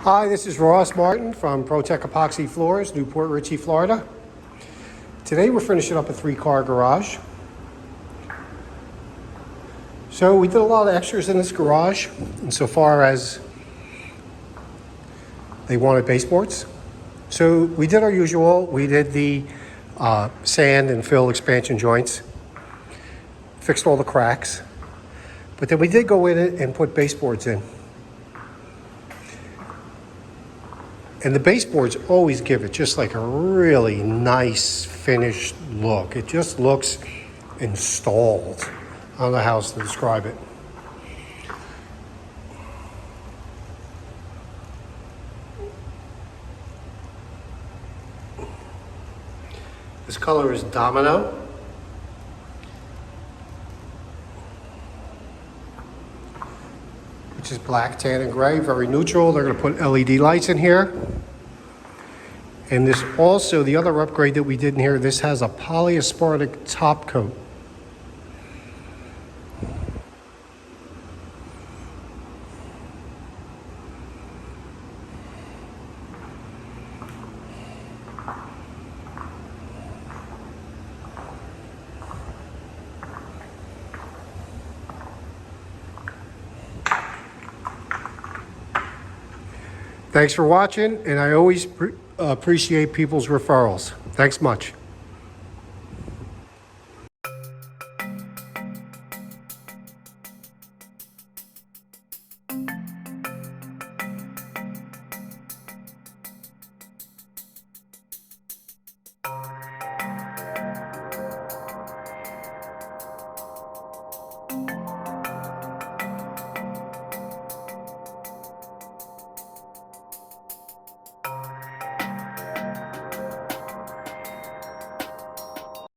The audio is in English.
Hi, this is Ross Martin from ProTech Epoxy Floors, Newport Richey, Florida. Today we're finishing up a 3-car garage. So we did a lot of extras in this garage insofar as they wanted baseboards. So we did our usual. We did the sand and fill expansion joints, fixed all the cracks, but then we did go in it and put baseboards in. And the baseboards always give it just like a really nice finished look. It just looks installed. I don't know how else to describe it. This color is Domino. Which is black, tan, and gray, very neutral. They're going to put LED lights in here. And this also, the other upgrade that we did in here, this has a Polyaspartic top coat. Thanks for watching, and I always appreciate people's referrals. Thanks much.